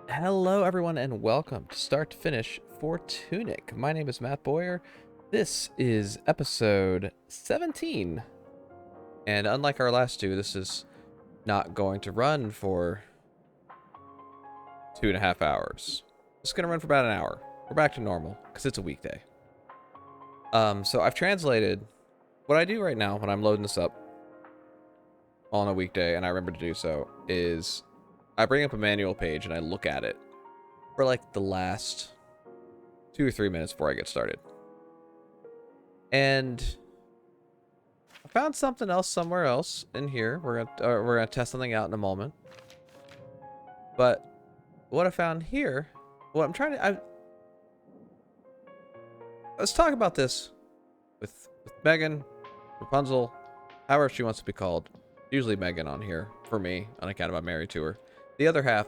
Hello, everyone, and welcome to Start to Finish for Tunic. My name is Matt Bowyer. This is episode 17. And unlike our last two, this is not going to run for 2.5 hours. It's going to run for about an hour. We're back to normal because it's a weekday. So I've translated what I do right now when I'm loading this up on a weekday, and I remember to do so, is I bring up a manual page and I look at it for like the last 2 or 3 minutes before I get started. And I found something else somewhere else in here. We're gonna test something out in a moment. But what I found here, let's talk about this with Megan, Rapunzel, however she wants to be called. Usually Megan on here for me, on account of I'm married to her. The other half,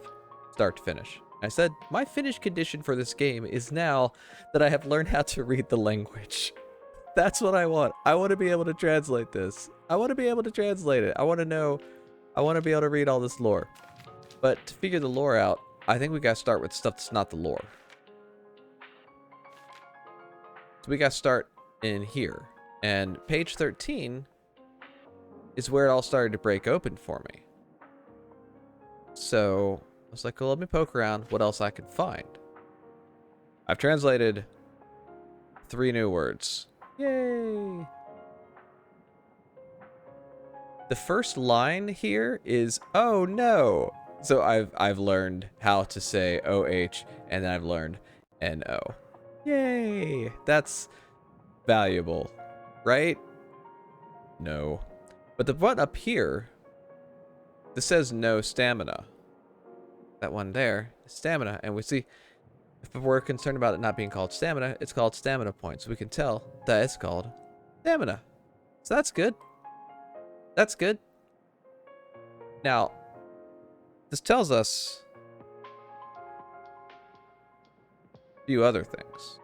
start to finish. I said, my finish condition for this game is now that I have learned how to read the language. That's what I want. I want to be able to translate this. I want to be able to translate it. I want to be able to read all this lore. But to figure the lore out, I think we got to start with stuff that's not the lore. So we got to start in here. And page 13 is where it all started to break open for me. So I was like, well, let me poke around what else I can find. I've translated 3 new words. Yay! The first line here is, oh no! So I've learned how to say OH, and then I've learned NO. Yay! That's valuable, right? No. But the one up here, this says no stamina. That one there is stamina, and we see if we're concerned about it not being called stamina, it's called stamina points. We can tell that it's called stamina. So that's good. That's good. Now, this tells us a few other things.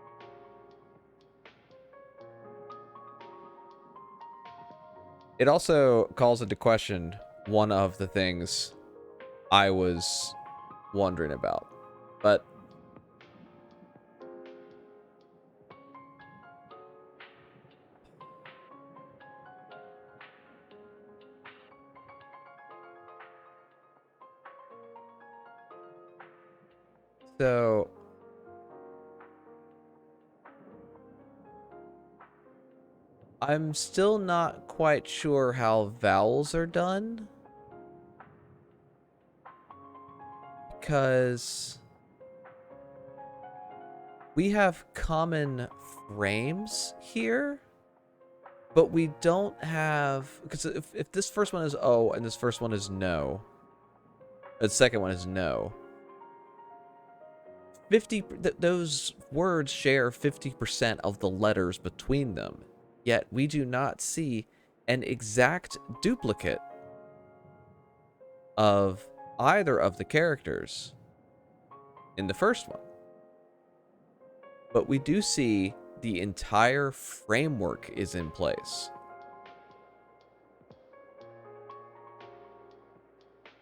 It also calls into question one of the things I was wondering about. But so I'm still not quite sure how vowels are done. Because we have common frames here, but we don't have, because if this first one is O and this first one is no, the second one is no, those words share 50% of the letters between them, yet we do not see an exact duplicate of either of the characters in the first one. But we do see the entire framework is in place.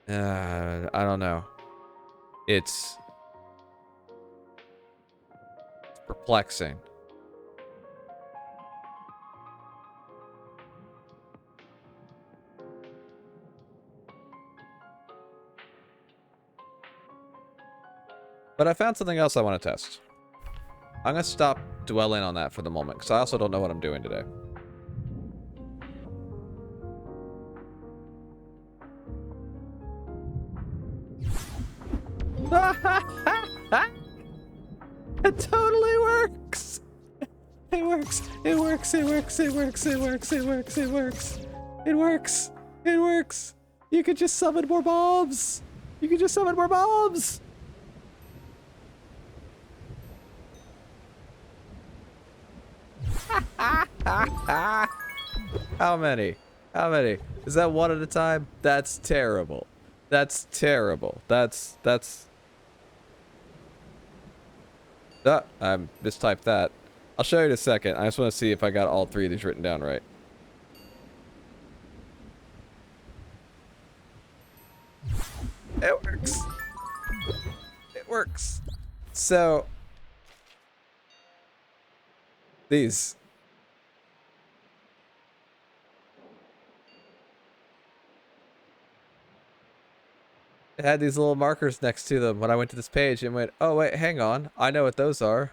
I don't know. It's perplexing. But I found something else I want to test. I'm going to stop dwelling on that for the moment, because I also don't know what I'm doing today. It totally works! It works! It works! It works! It works! It works! It works! It works! It works! It works! You can just summon more mobs! You can just summon more mobs! How many? How many? Is that one at a time? That's terrible. That's terrible. That's I mistyped that. I'll show you in a second. I just want to see if I got all 3 of these written down right. It works. works. So these. It had these little markers next to them when I went to this page and went, oh wait, hang on. I know what those are.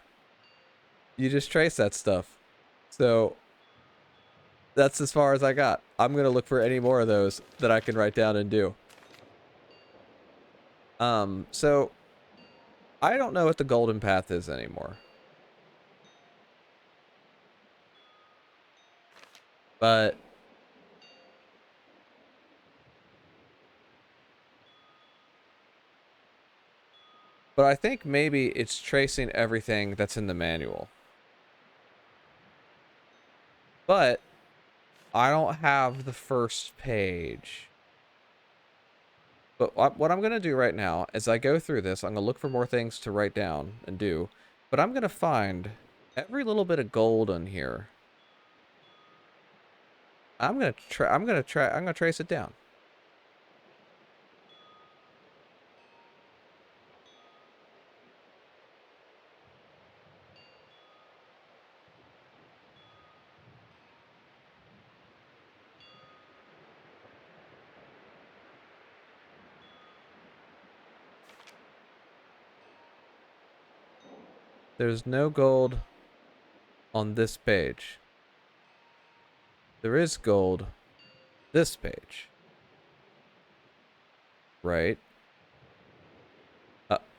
You just trace that stuff. So that's as far as I got. I'm going to look for any more of those that I can write down and do. So I don't know what the golden path is anymore. But I think maybe it's tracing everything that's in the manual. But I don't have the first page. But what I'm going to do right now is I go through this, I'm going to look for more things to write down and do. But I'm going to find every little bit of gold on here. I'm going to trace it down. There's no gold on this page. There is gold this page. Right?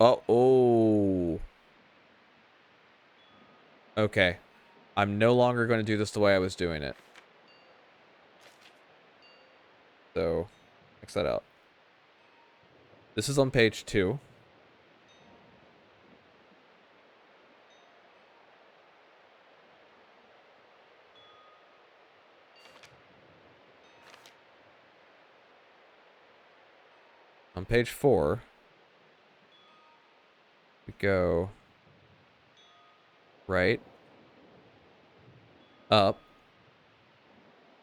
Oh. Okay. I'm no longer going to do this the way I was doing it. So, X that out. This is on page 2. On page 4, we go right, up.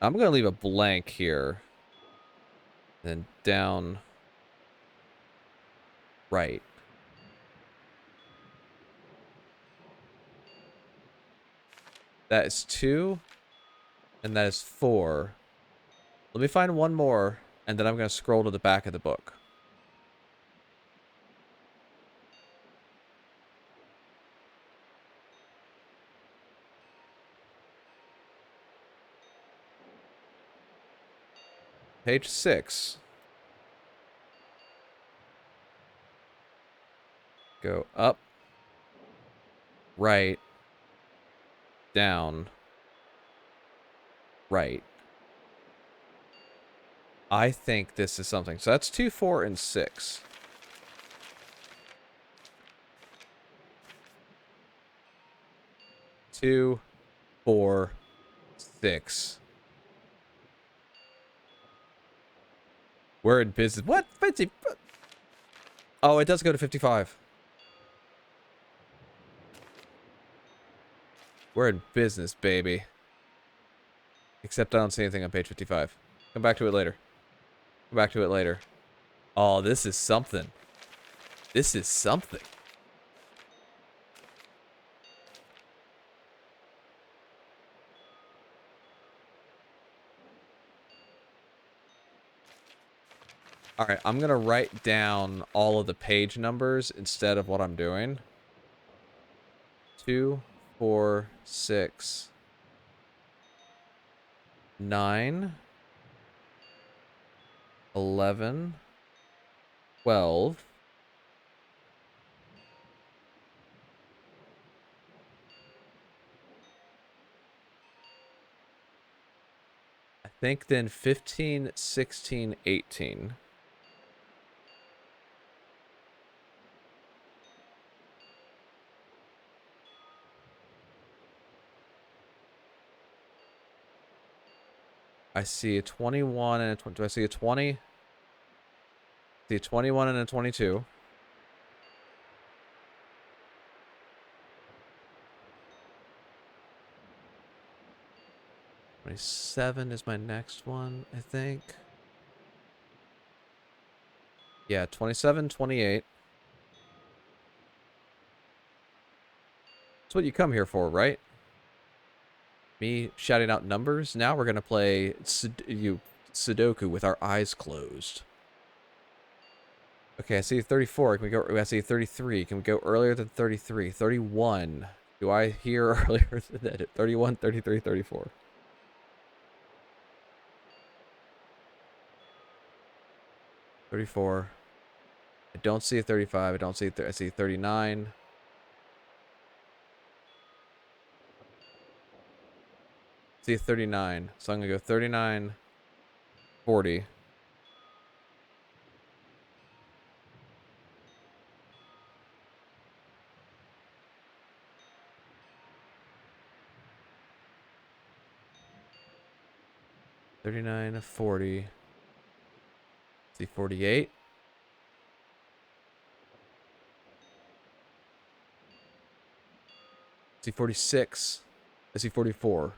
I'm going to leave a blank here. Then down, right. That is 2, and that is 4. Let me find one more, and then I'm going to scroll to the back of the book. Page 6. Go up, right, down, right. I think this is something. So that's 2, 4, and 6. Two, 4, 6. We're in business. What? 50? Oh, it does go to 55. We're in business, baby. Except I don't see anything on page 55. Come back to it later. Come back to it later. Oh, this is something. This is something. All right, I'm going to write down all of the page numbers instead of what I'm doing. 2, 4, 6, 9, 11, 12. I think then 15, 16, 18. I see a 21 and a 20. Do I see a 20? I see a 21 and a 22. $27 is my next one, I think. Yeah, 27, 28. That's what you come here for, right? Me shouting out numbers. Now we're gonna play Sudoku with our eyes closed. Okay, I see 34. Can we go? I see 33. Can we go earlier than 33? 31. Do I hear earlier than that? 31, 33, 34. 34. I don't see a 35. I don't see I see 39. I see a 39. So I'm gonna go 39, 40. 39, 40. See 48. See 46. I see 44.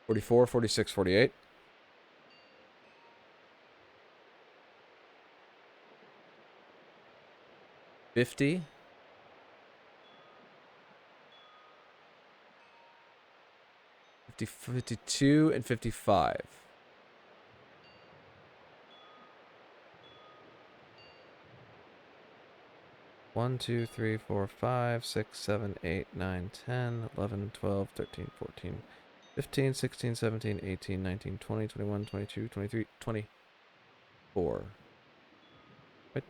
44, 46, 48. 50. 50, 52, and 55. 1, 2, 3, 4, 5, 6, 7, 8, 9, 10, 11, 12, 13, 14, 15, 16, 17, 18, 19, 20, 21, 22, 23, 24. Wait.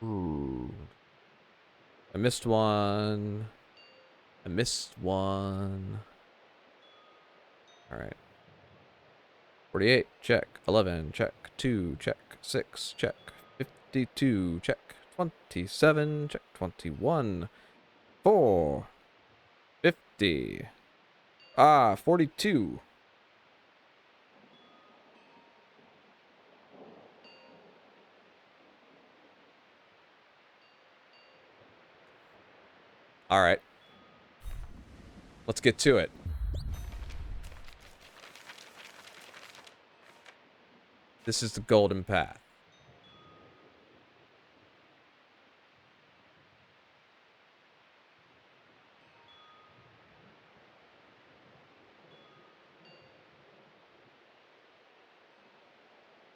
Ooh. I missed one. I missed one. All right. 48, check. 11, check. 2, check. 6, check. 52, check. 27, check. 21. 4. 50. 42. All right. Let's get to it. This is the golden path.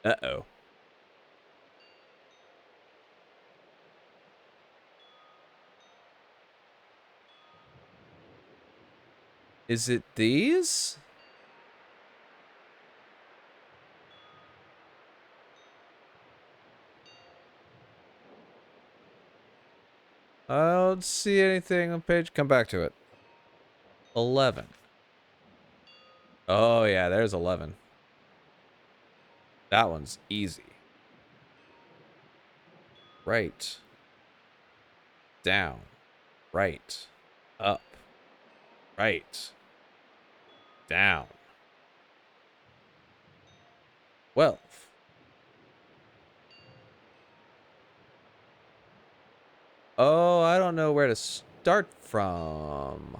Uh-oh. Is it these? I don't see anything on page. Come back to it. 11. Oh, yeah, there's 11. That one's easy. Right. Down. Right. Up. Right. Down. 12. Oh, I don't know where to start from.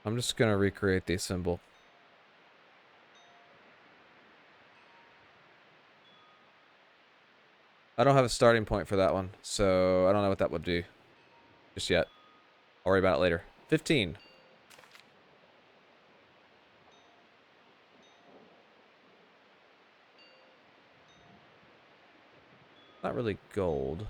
I'm just gonna recreate the symbol. I don't have a starting point for that one, so I don't know what that would do just yet. I'll worry about it later. 15. Not really gold.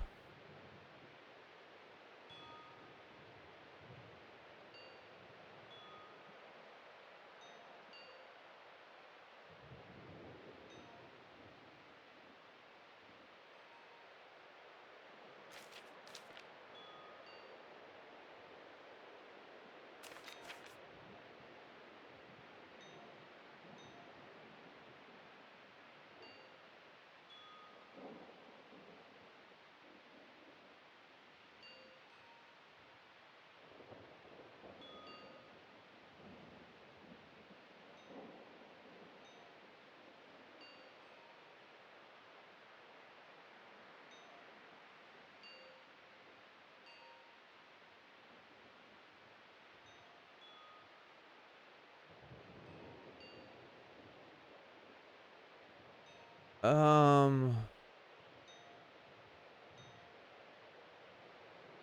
Um,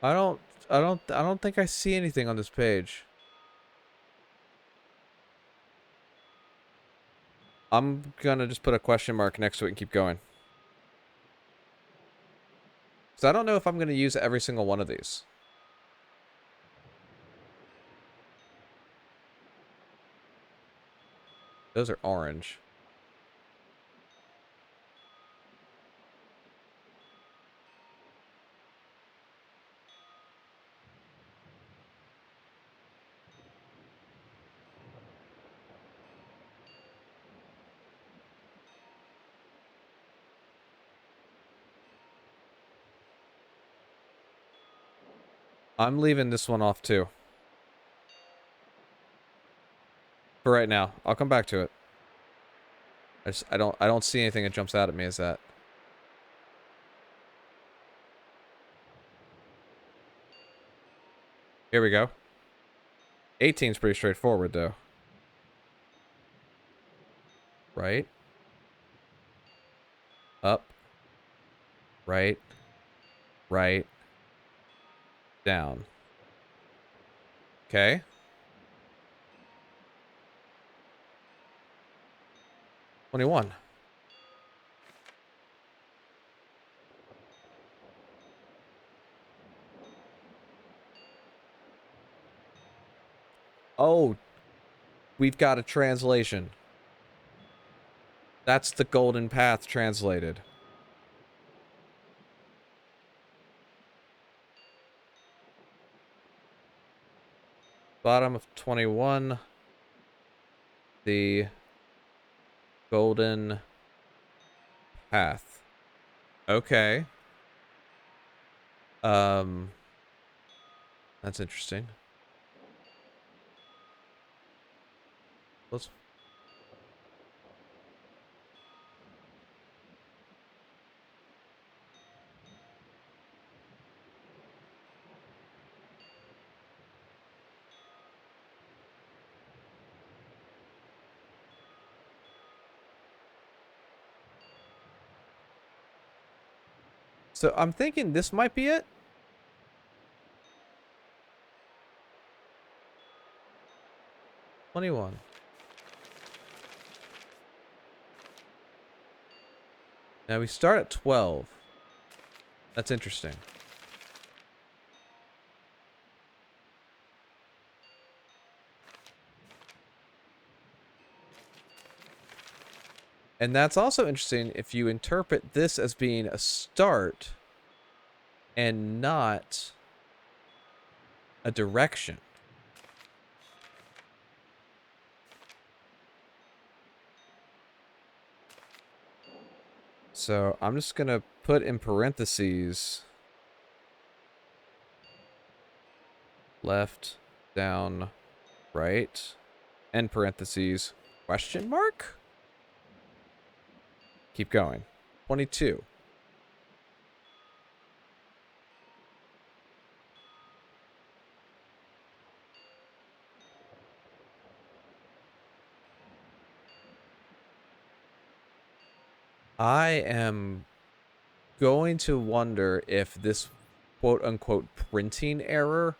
I don't, I don't think I see anything on this page. I'm gonna just put a question mark next to it and keep going. So I don't know if I'm gonna use every single one of these. Those are orange. I'm leaving this one off too. For right now. I'll come back to it. I don't see anything that jumps out at me as that. Here we go. 18's pretty straightforward though. Right. Up. Right. Right. Down. Okay. 21. Oh, we've got a translation. That's the golden path translated. Bottom of 21. The golden path. Okay. That's interesting. Let's. So I'm thinking this might be it. 21. Now we start at 12. That's interesting. And that's also interesting if you interpret this as being a start and not a direction. So I'm just going to put in parentheses left, down, right, end parentheses, question mark? Keep going. 22. I am going to wonder if this quote-unquote printing error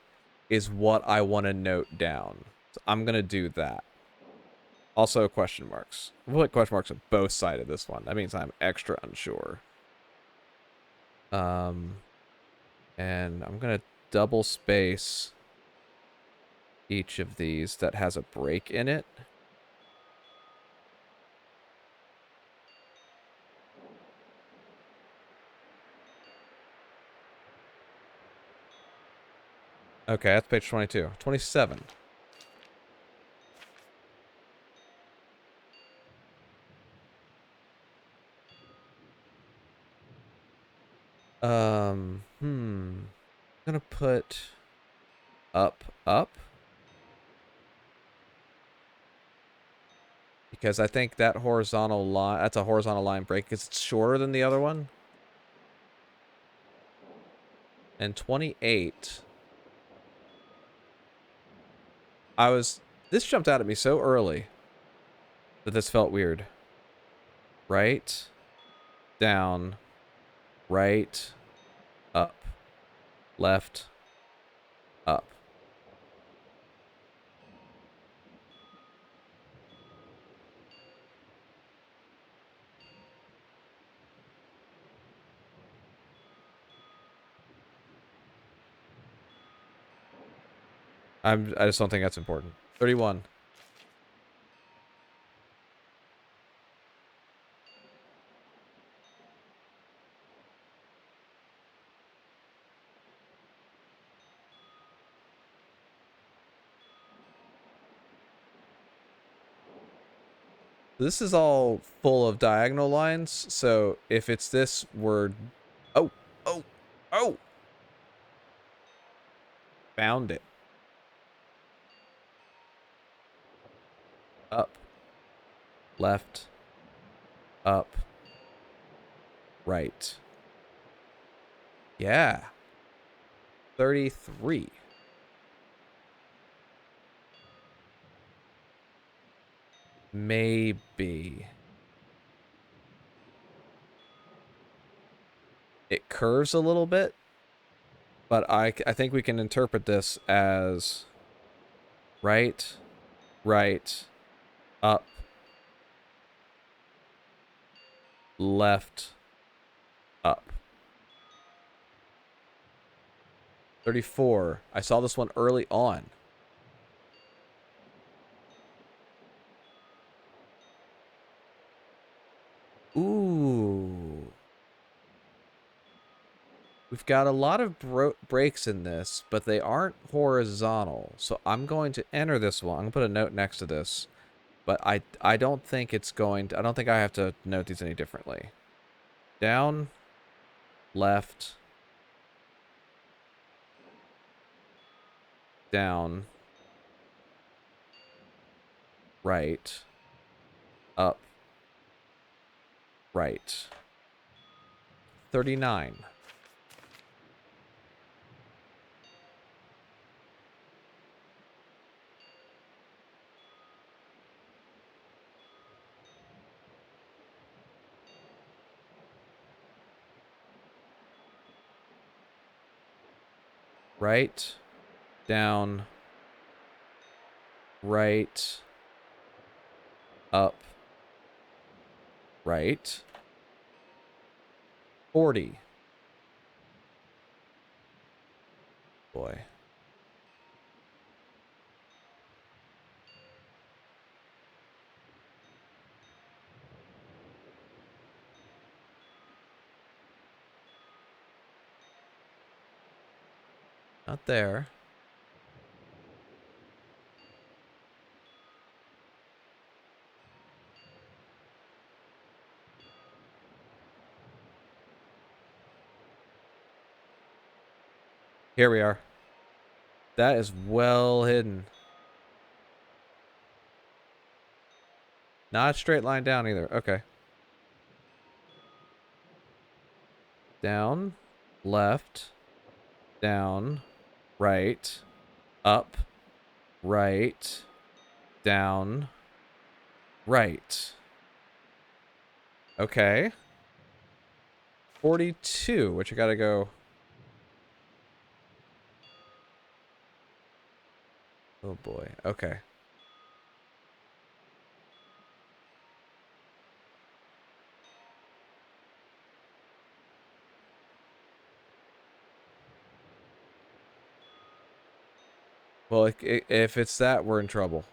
is what I want to note down. So I'm going to do that. Also question marks. We'll put question marks on both sides of this one. That means I'm extra unsure. And I'm going to double space each of these that has a break in it. Okay, that's page 22. 27. I'm gonna put up, up. Because I think that horizontal line, that's a horizontal line break because it's shorter than the other one. And 28. This jumped out at me so early that this felt weird. Right? down, right, up, left, up. I just don't think that's important. 31. This is all full of diagonal lines, so if it's this word... Oh, oh, oh! Found it. Up, left, up, right. Yeah. 33. Maybe. It curves a little bit, but I think we can interpret this as right, right, up, left, up. 34. I saw this one early on. Ooh. We've got a lot of breaks in this, but they aren't horizontal. So I'm going to enter this one. I'm going to put a note next to this. But I don't think it's going to... I don't think I have to note these any differently. Down, left, down, right, up, right. 39. Right, down, right, up, right. 40. Boy. Not there. Here we are. That is well hidden. Not a straight line down either. Okay. Down, left, down, right, up, right, down, right. Okay. 42, which I gotta go... Oh boy. Okay. Well, if it's that, we're in trouble.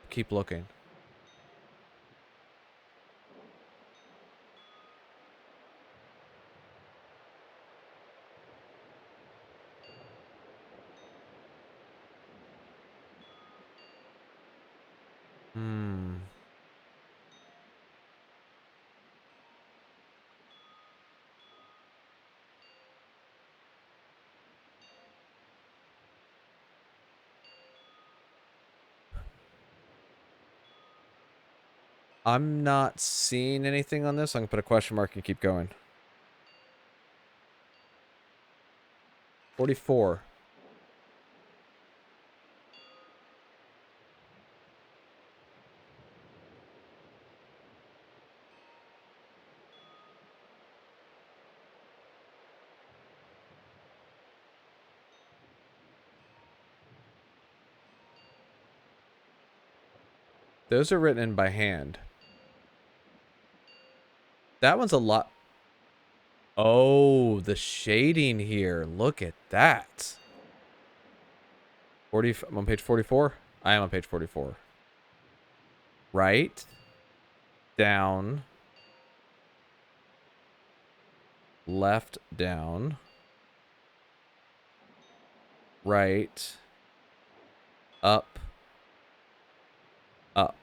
Keep looking. Hmm. I'm not seeing anything on this. I'm gonna put a question mark and keep going. 44. Those are written in by hand. That one's a lot. Oh, the shading here. Look at that. 40. I'm on page 44. I am on page 44. Right. Down. Left. Down. Right. Up. Up.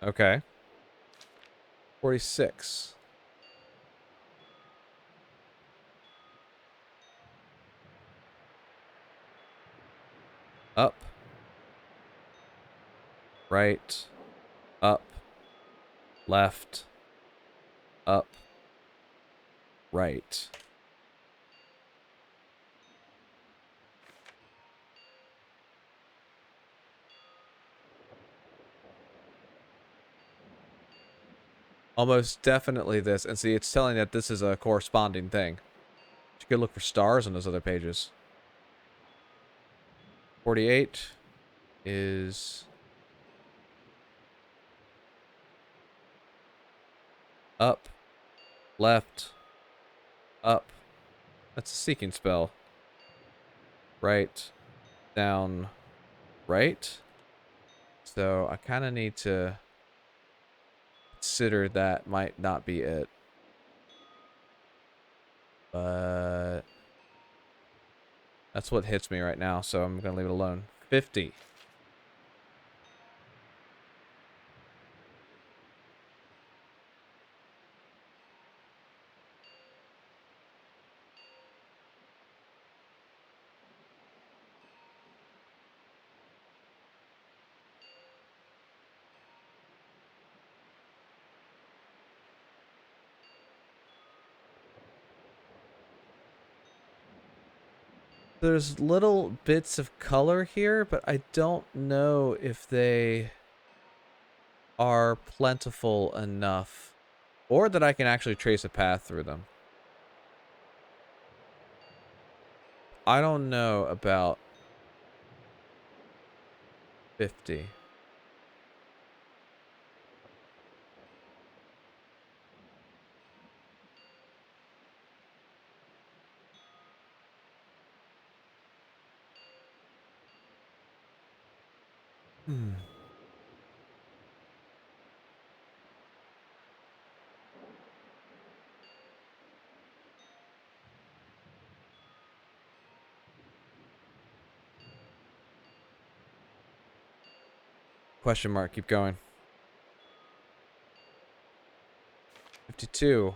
Okay. 46. Up. Right. Up. Left. Up. Right. Almost definitely this. And see, it's telling that this is a corresponding thing. You could look for stars on those other pages. 48 is up, left, up. That's a seeking spell. Right, down, right. So I kind of need to consider that might not be it. But that's what hits me right now, so I'm going to leave it alone. 50. There's little bits of color here, but I don't know if they are plentiful enough or that I can actually trace a path through them. I don't know about 50. Hmm. Question mark, keep going. 52.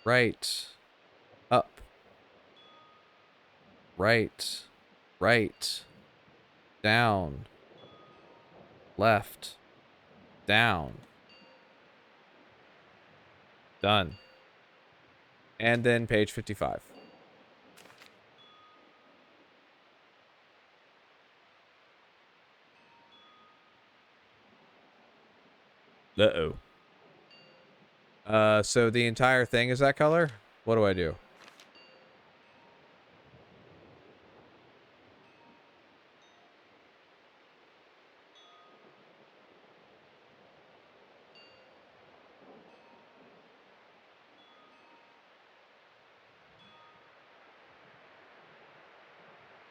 Right. Up. Right. Right. Down. Left. Down. Done. And then page 55. Uh-oh. So the entire thing is that color? What do I do?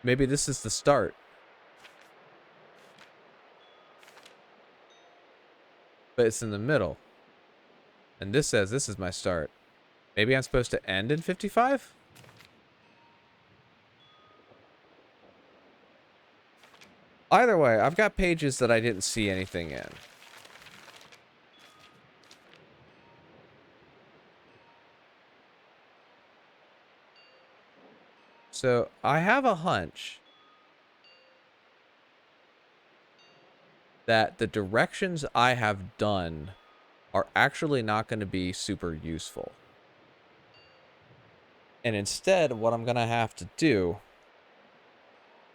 Maybe this is the start. But it's in the middle. And this says this is my start. Maybe I'm supposed to end in 55? Either way, I've got pages that I didn't see anything in. So I have a hunch that the directions I have done are actually not going to be super useful. And instead, what I'm going to have to do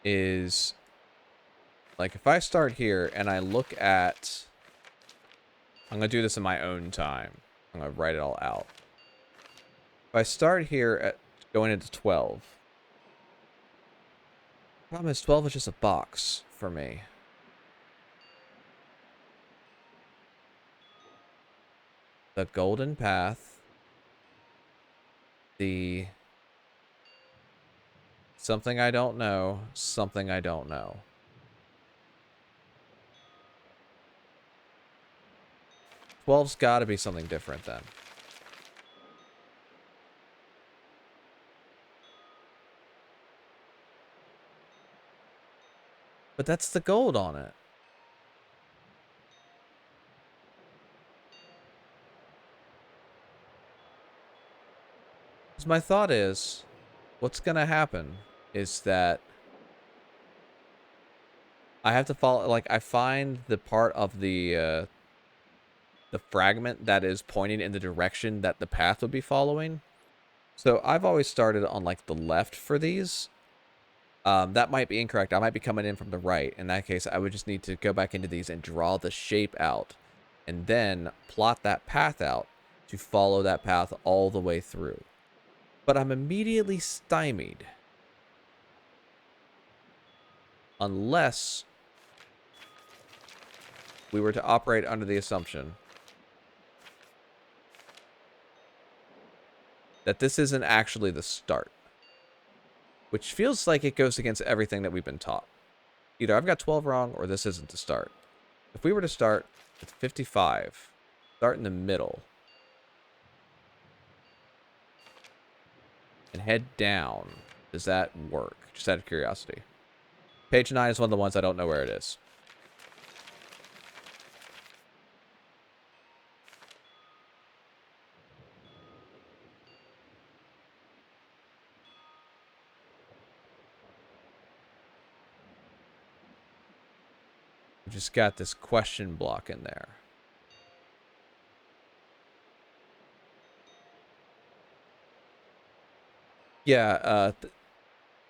is, like, if I start here and I look at, I'm going to do this in my own time. I'm going to write it all out. If I start here at going into 12. Problem is 12 is just a box for me. The golden path. The something I don't know. Something I don't know. Twelve's got to be something different then. But that's the gold on it. My thought is, what's going to happen is that I have to follow, like, I find the part of the fragment that is pointing in the direction that the path would be following. So I've always started on, like, the left for these. That might be incorrect. I might be coming in from the right. In that case, I would just need to go back into these and draw the shape out. And then plot that path out to follow that path all the way through. But I'm immediately stymied. Unless we were to operate under the assumption that this isn't actually the start. Which feels like it goes against everything that we've been taught. Either I've got 12 wrong or this isn't the start. If we were to start at 55, start in the middle, and head down, does that work? Just out of curiosity. Page 9 is one of the ones I don't know where it is. We've just got this question block in there. Yeah,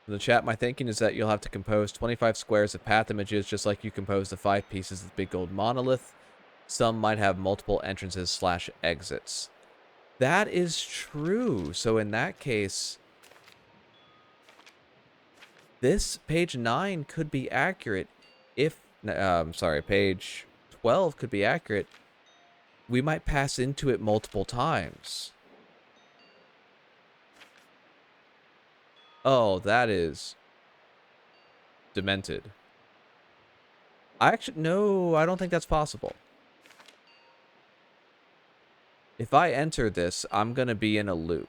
in the chat, my thinking is that you'll have to compose 25 squares of path images just like you compose the 5 pieces of the big gold monolith. Some might have multiple entrances / exits. That is true. So in that case, this page 9 could be accurate if... sorry, page 12 could be accurate. We might pass into it multiple times. Oh, that is demented. No, I don't think that's possible. If I enter this, I'm going to be in a loop.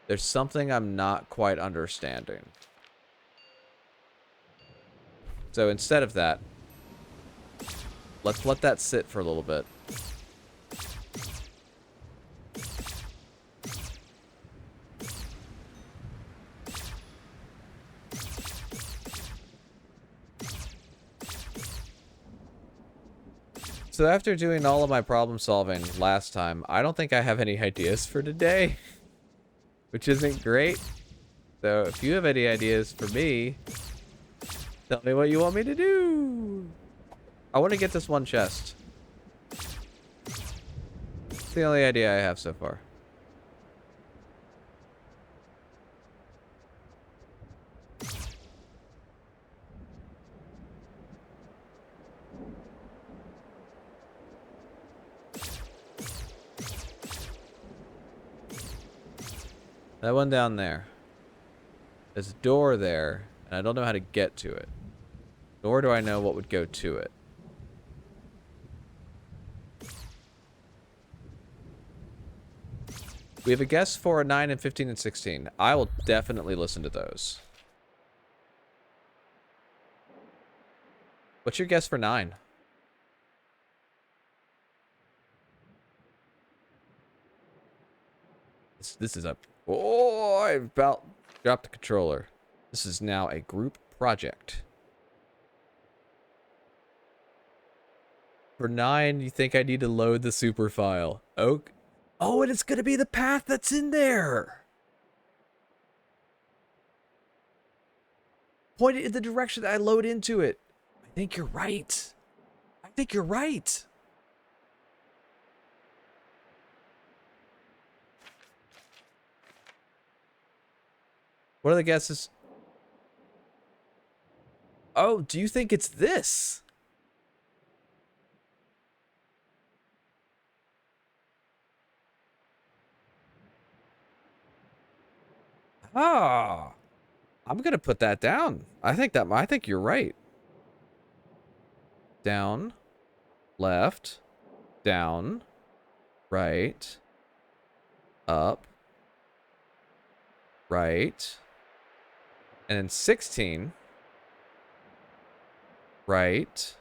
There's something I'm not quite understanding. So instead of that, let's let that sit for a little bit. So after doing all of my problem solving last time, I don't think I have any ideas for today, which isn't great. So if you have any ideas for me, tell me what you want me to do. I want to get this one chest. It's the only idea I have so far. That one down there. There's a door there, and I don't know how to get to it. Nor do I know what would go to it. We have a guess for 9 and 15 and 16. I will definitely listen to those. What's your guess for 9? This is a... Oh, I about dropped the controller. This is now a group project. For 9, you think I need to load the super file. Oh, and it's going to be the path that's in there. Point it in the direction that I load into it. I think you're right. I think you're right. What are the guesses? Oh, do you think it's this? Ah, I'm gonna put that down. I think you're right. Down, left, down, right, up, right, and then 16, right,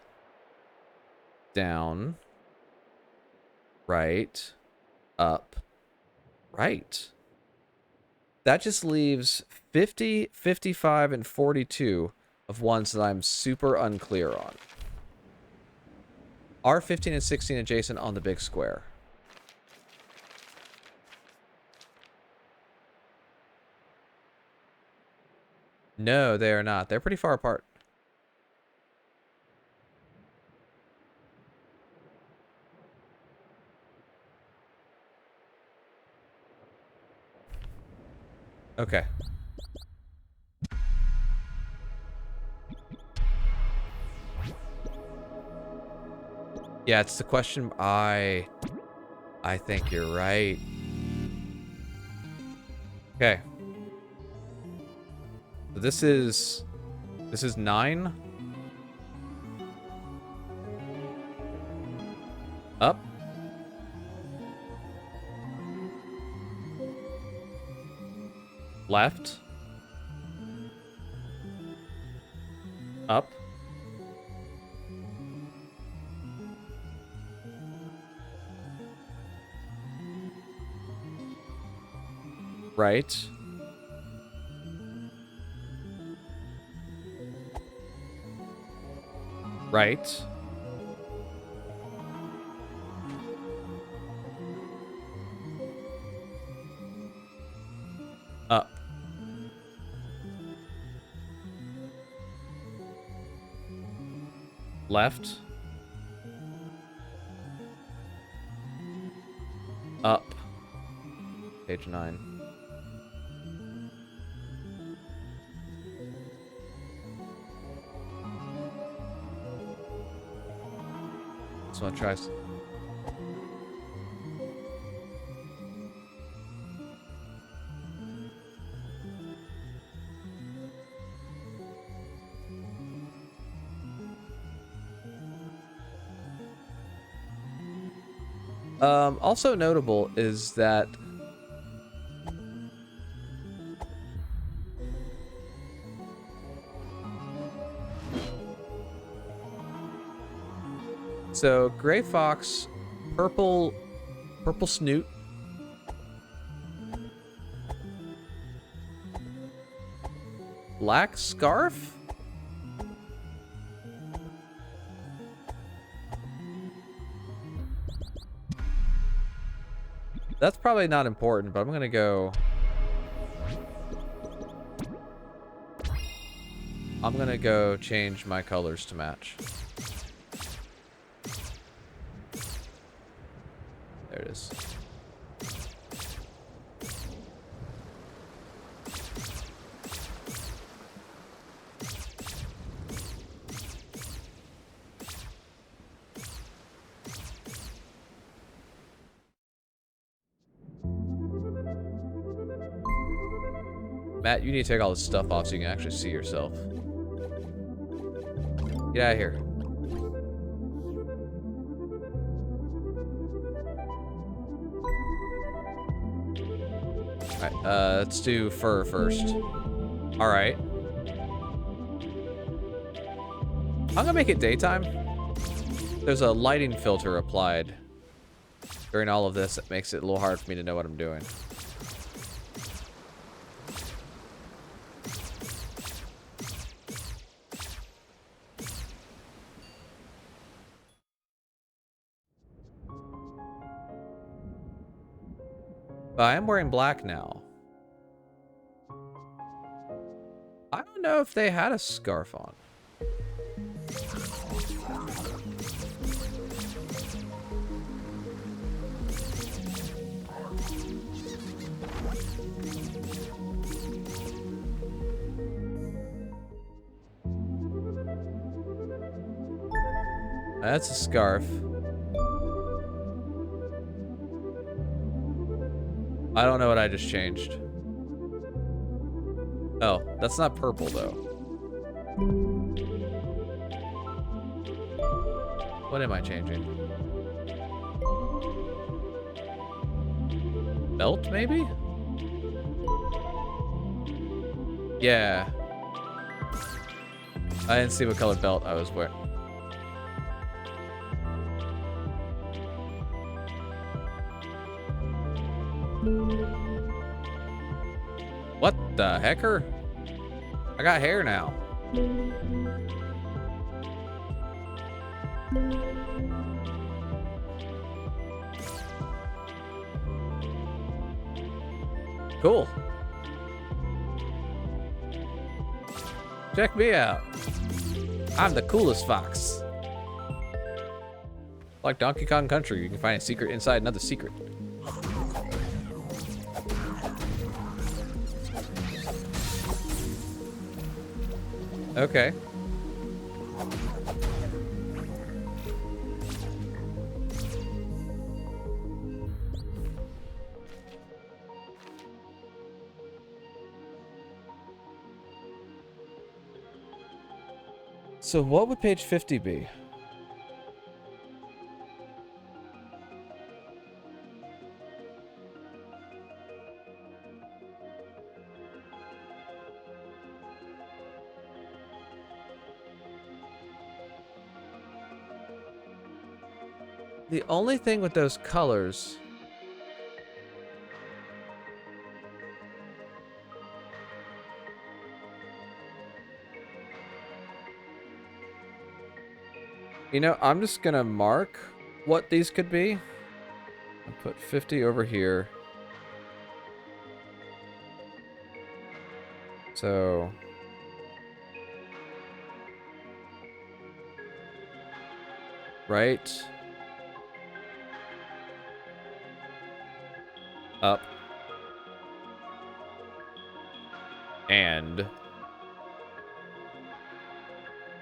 down, right, up, right. That just leaves 50, 55, and 42 of ones that I'm super unclear on. Are 15 and 16 adjacent on the big square? No, they are not. They're pretty far apart. Okay. Yeah, it's the question. I think you're right. Okay. So this is 9. Up. Left. Up. Right. Right. Up. Left. Up. Page 9. So I'll try. Also notable is that so gray fox, purple snoot, black scarf. That's probably not important, but I'm gonna go. I'm gonna go change my colors to match. There it is. Matt, you need to take all this stuff off so you can actually see yourself. Get out of here. Alright, let's do fur first. Alright. I'm gonna make it daytime. There's a lighting filter applied during all of this that makes it a little hard for me to know what I'm doing. But I am wearing black now. I don't don't know if they had a scarf on. That's a scarf. I don't know what I just changed. Oh, that's not purple though. What am I changing? Belt, maybe? Yeah. I didn't see what color belt I was wearing. What the hecker? I got hair now. Cool. Check me out. I'm the coolest fox. Like Donkey Kong Country, you can find a secret inside another secret. Okay. So what would page 50 be? The only thing with those colors... You know, I'm just gonna mark what these could be. I'll put 50 over here. So... Right. Up. And...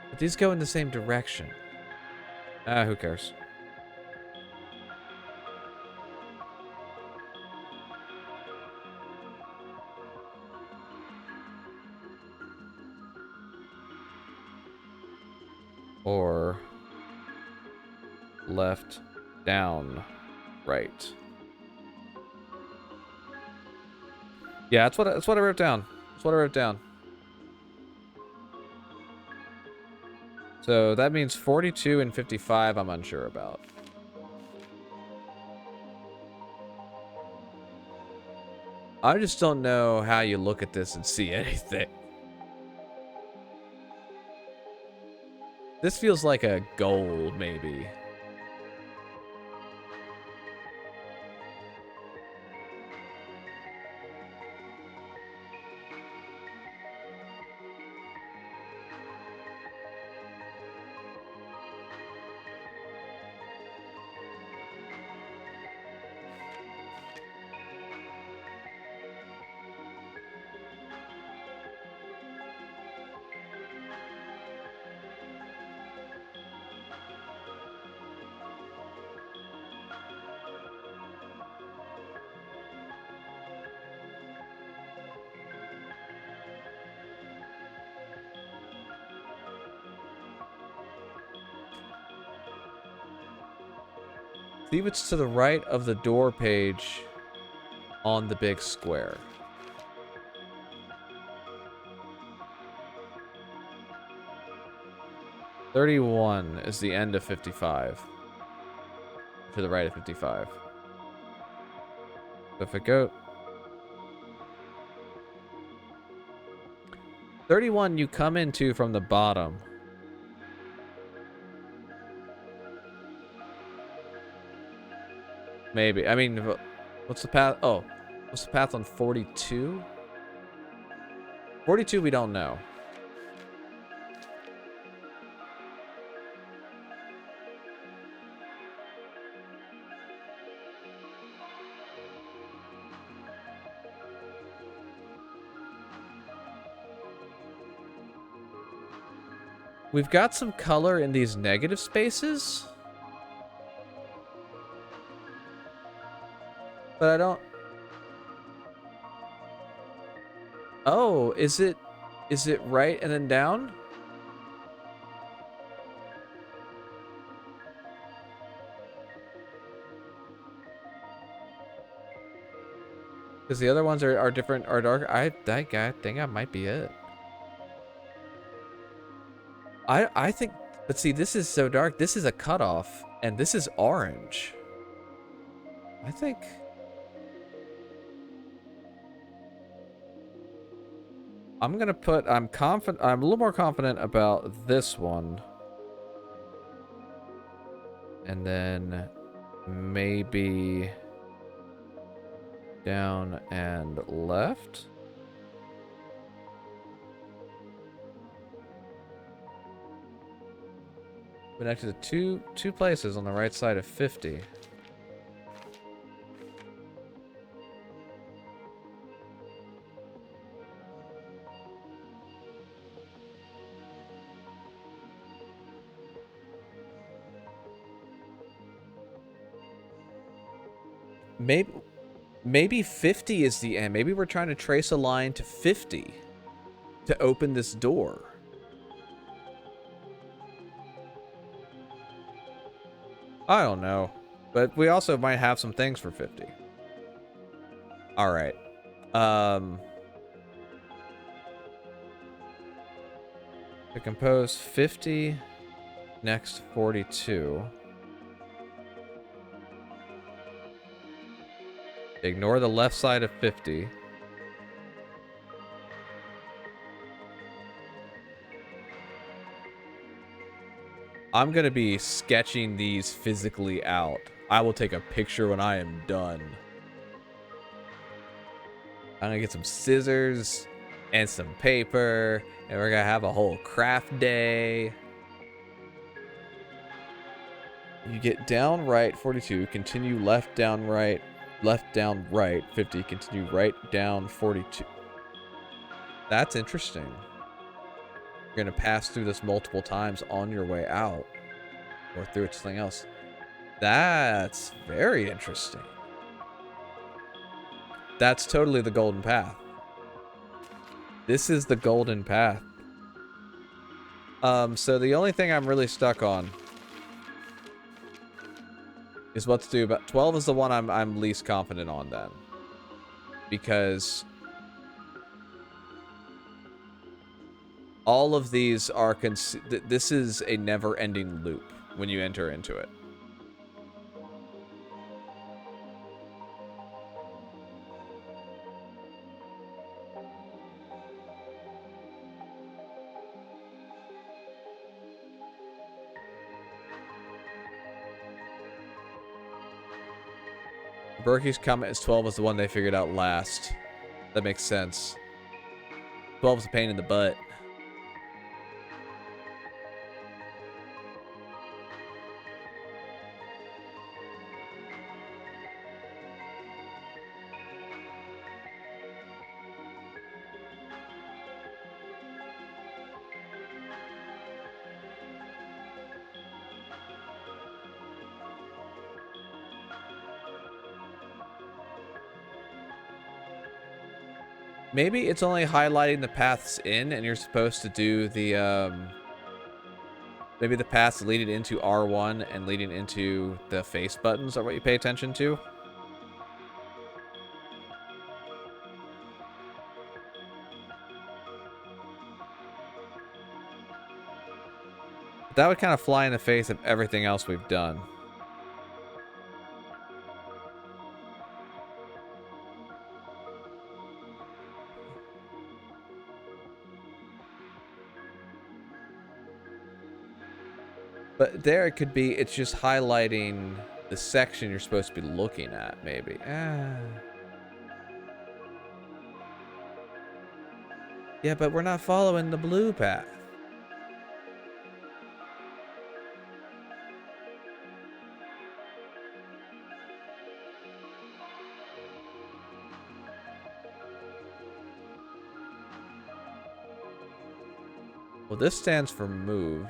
But these go in the same direction. Ah, who cares? Or left, down, right. Yeah, that's what I wrote down. That's what I wrote down. So that means 42 and 55 I'm unsure about. I just don't know how you look at this and see anything. This feels like a gold, maybe. See what's to the right of the door page on the big square. "31 is the end of 55. To the right of 55. So if I go... 31 you come into from the bottom. Maybe. I mean, what's the path? Oh, what's the path on 42? 42 we don't know. We've got some color in these negative spaces. But I don't... Oh, is it right and then down? Because the other ones are different, are dark. I think that might be it. I think, but see, this is so dark. This is a cutoff, and this is orange. I think... I'm gonna put, I'm a little more confident about this one. And then maybe down and left. Connected to two places on the right side of 50. Maybe 50 is the end. Maybe we're trying to trace a line to 50 to open this door. I don't know. But we also might have some things for 50. All right. To compose 50, next 42. Ignore the left side of 50. I'm going to be sketching these physically out. I will take a picture when I am done. I'm going to get some scissors and some paper, and we're going to have a whole craft day. You get down right, 42, continue left down right, 50, continue right down 42. That's interesting. You're going to pass through this multiple times on your way out, or through it to something else. That's very interesting. That's totally the golden path. This is the golden path. So the only thing I'm really stuck on is what to do about 12 is the one I'm least confident on then. Because all of these are this is a never-ending loop when you enter into it. Berkey's comment is 12 is the one they figured out last. That makes sense. 12 is a pain in the butt. Maybe it's only highlighting the paths in, and you're supposed to do the, maybe the paths leading into R1 and leading into the face buttons are what you pay attention to. That would kind of fly in the face of everything else we've done. But there it could be, it's just highlighting the section you're supposed to be looking at, maybe. Yeah, but we're not following the blue path. Well, this stands for move.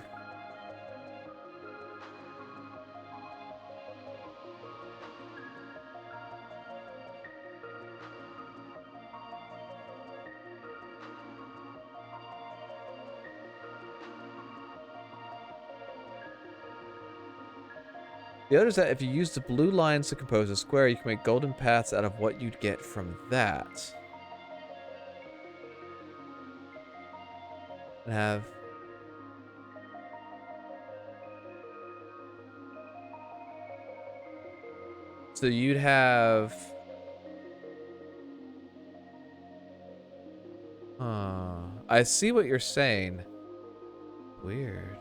The other is that if you use the blue lines to compose a square, you can make golden paths out of what you'd get from that. And have... So you'd have... I see what you're saying. Weird.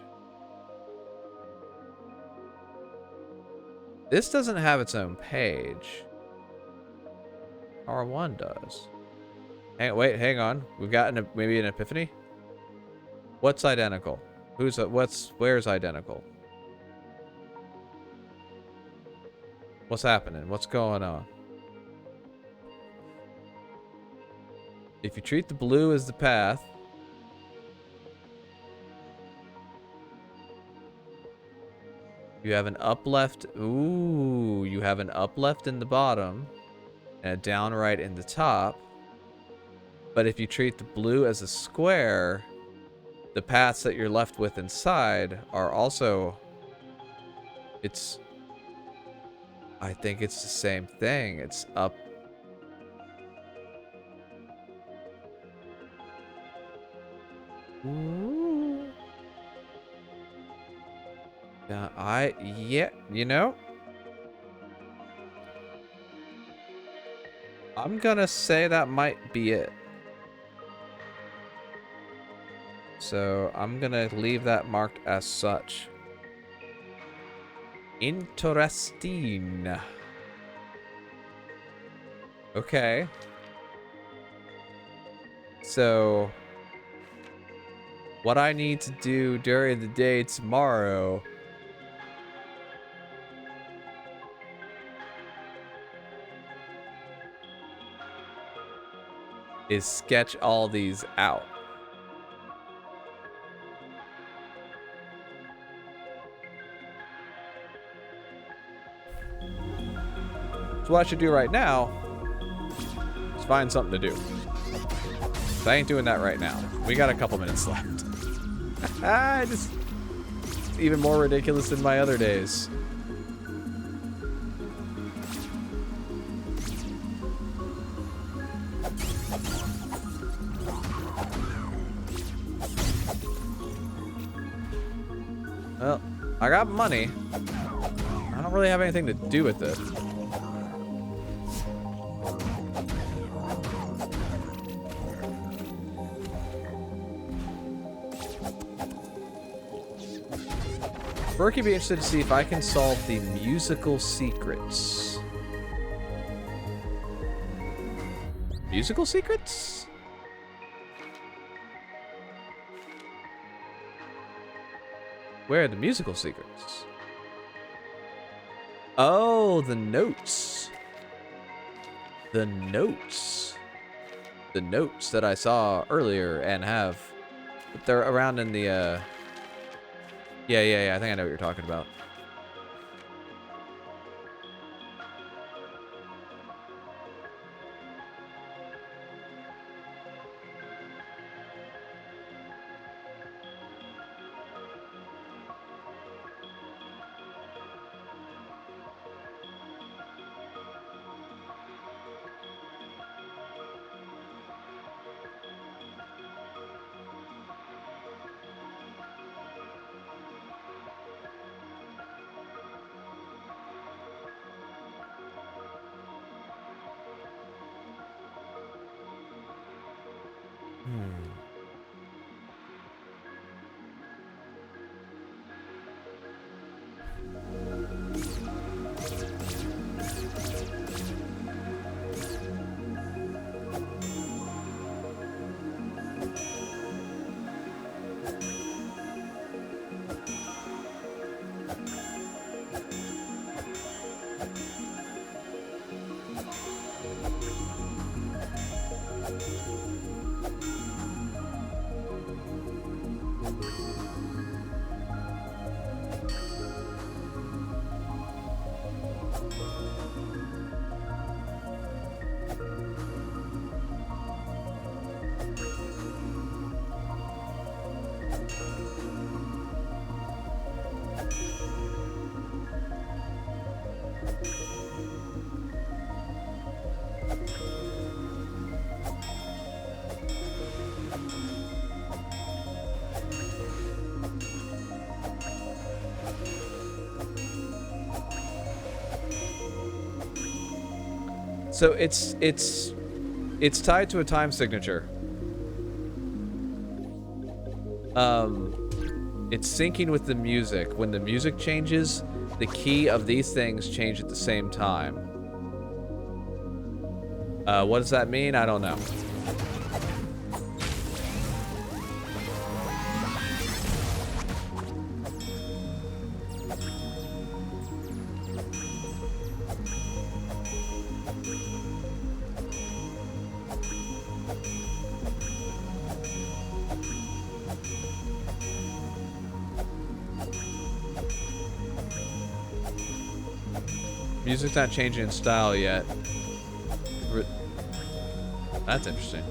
This doesn't have its own page. R1 does. Hang on. We've got maybe an epiphany? What's identical? Where's identical? What's happening? What's going on? If you treat the blue as the path, you have an up left. Ooh, you have an up left in the bottom and a down right in the top. But if you treat the blue as a square, the paths that you're left with inside are also... I think it's the same thing. It's up. Ooh. Yeah, you know, I'm gonna say that might be it. So I'm gonna leave that marked as such. Interesting. Okay. So what I need to do during the day tomorrow is sketch all these out. So what I should do right now is find something to do. So I ain't doing that right now. We got a couple minutes left. Just even more ridiculous than my other days. Well, I got money. I don't really have anything to do with it. Berkey be interested to see if I can solve the musical secrets. Musical secrets? Where are the musical secrets? Oh, the notes. The notes. The notes that I saw earlier and have. But they're around in the, Yeah, I think I know what you're talking about. So it's tied to a time signature. It's syncing with the music. When the music changes, the key of these things change at the same time. What does that mean? I don't know. Music's not changing in style yet. That's interesting.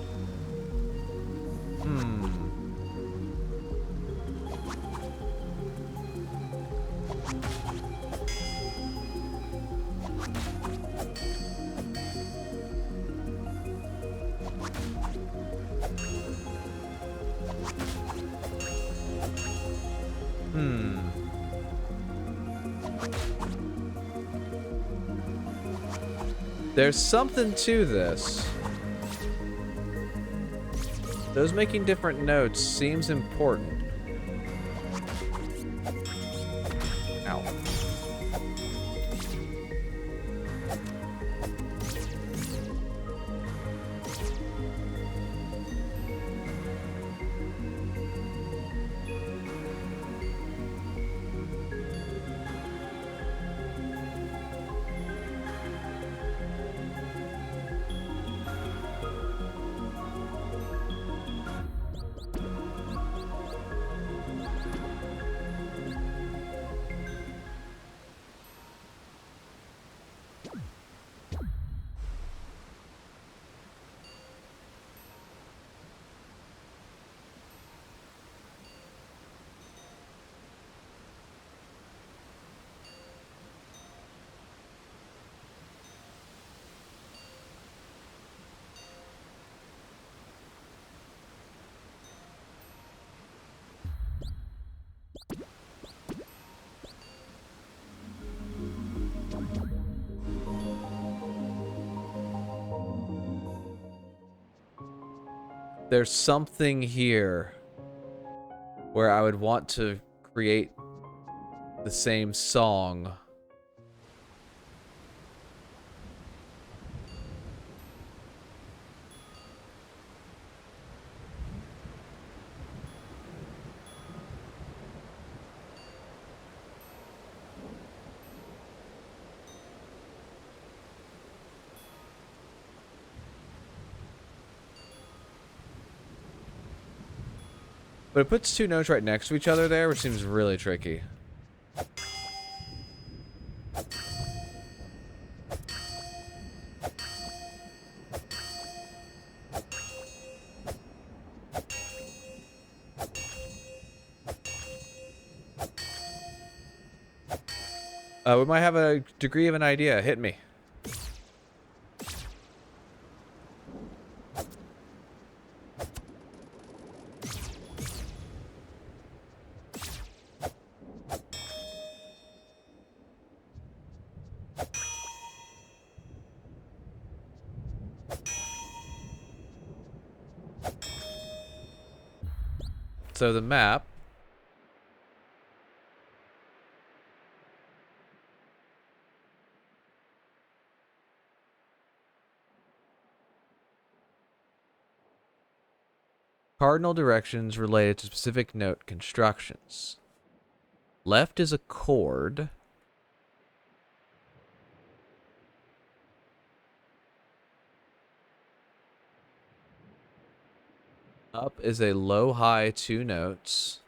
There's something to this. Those making different notes seems important. Ow. There's something here where I would want to create the same song. But it puts two notes right next to each other there, which seems really tricky. We might have a degree of an idea. Hit me. So the map. Cardinal directions related to specific note constructions. Left is a chord. Up is a low-high two notes.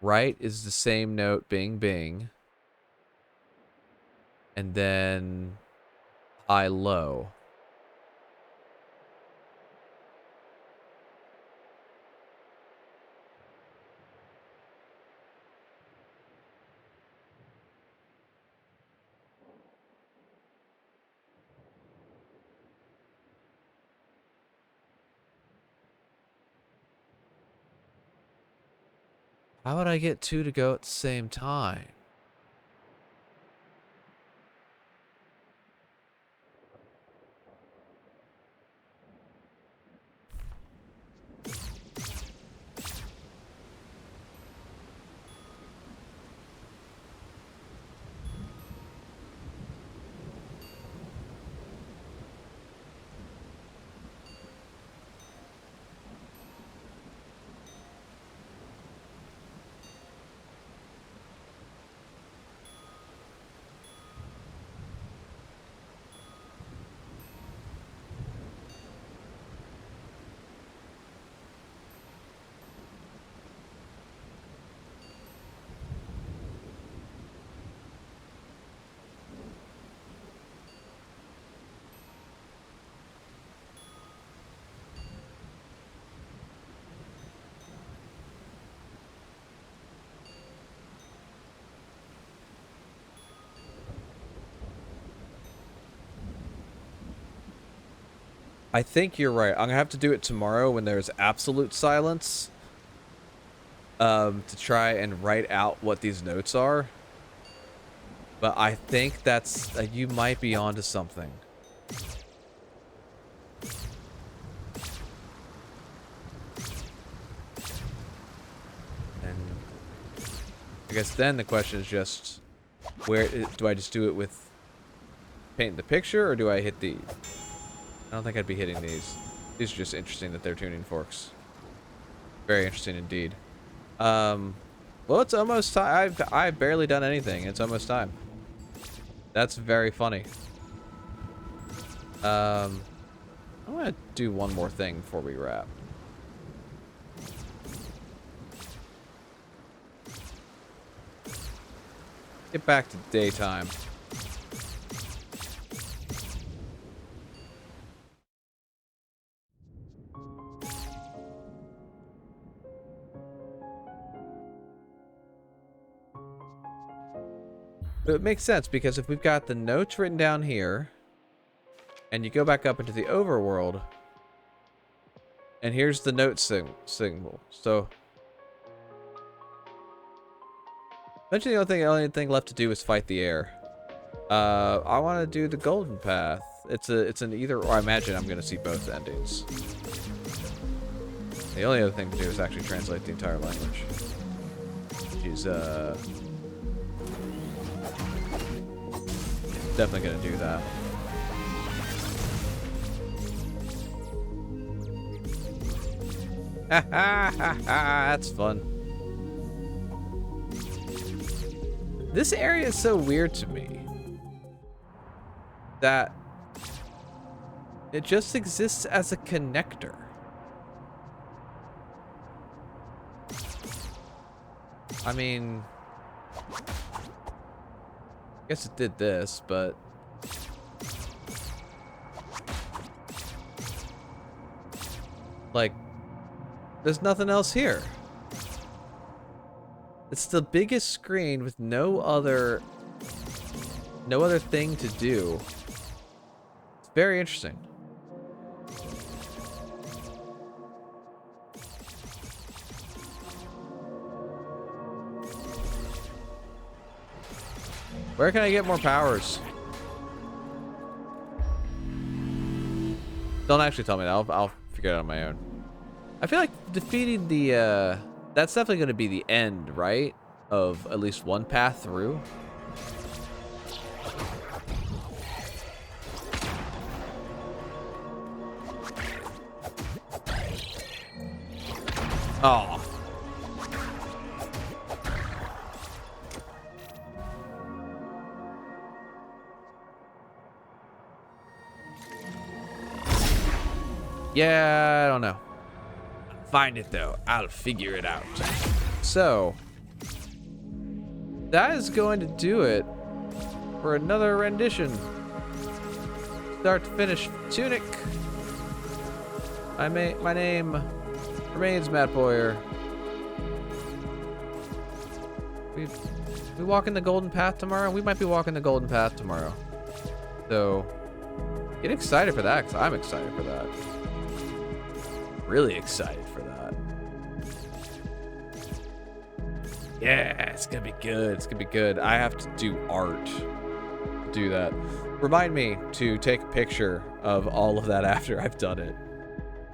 Right is the same note, bing, bing. And then high, low. How would I get two to go at the same time? I think you're right. I'm gonna have to do it tomorrow when there's absolute silence. To try and write out what these notes are. But I think that's you might be onto something. And I guess then the question is just, where do I just do it with painting the picture, or do I hit the? I don't think I'd be hitting these. These are just interesting that they're tuning forks. Very interesting indeed. Well, it's almost time. I've barely done anything. It's almost time. That's very funny. I'm gonna do one more thing before we wrap. Get back to daytime. But it makes sense, because if we've got the notes written down here, and you go back up into the overworld, and here's the note signal. So eventually the only thing left to do is fight the air. I want to do the golden path. It's an either or. I imagine I'm going to see both endings. The only other thing to do is actually translate the entire language, which is definitely going to do that. Ha ha ha ha, that's fun. This area is so weird to me that it just exists as a connector. I mean, I guess it did this, but like, there's nothing else here. It's the biggest screen with no other thing to do. It's very interesting. Where can I get more powers? Don't actually tell me that. I'll figure it out on my own. I feel like defeating the, that's definitely going to be the end, right? Of at least one path through. Oh. Yeah, I don't know. Find it though. I'll figure it out. So, that is going to do it for another rendition. Start to finish, Tunic. My name remains Matt Bowyer. We walking the golden path tomorrow? We might be walking the golden path tomorrow. So, get excited for that, because I'm excited for that. Really excited for that. Yeah, it's gonna be good. It's gonna be good. I have to do art to do that. Remind me to take a picture of all of that after I've done it,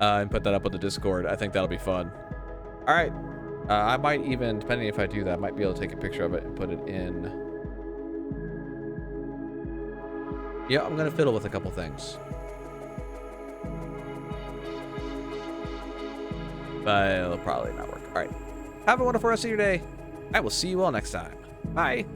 and put that up on the Discord. I think that'll be fun. All right. I might even, depending if I do that, I might be able to take a picture of it and put it in. Yeah, I'm gonna fiddle with a couple things. But it'll probably not work. All right. Have a wonderful rest of your day. I will see you all next time. Bye.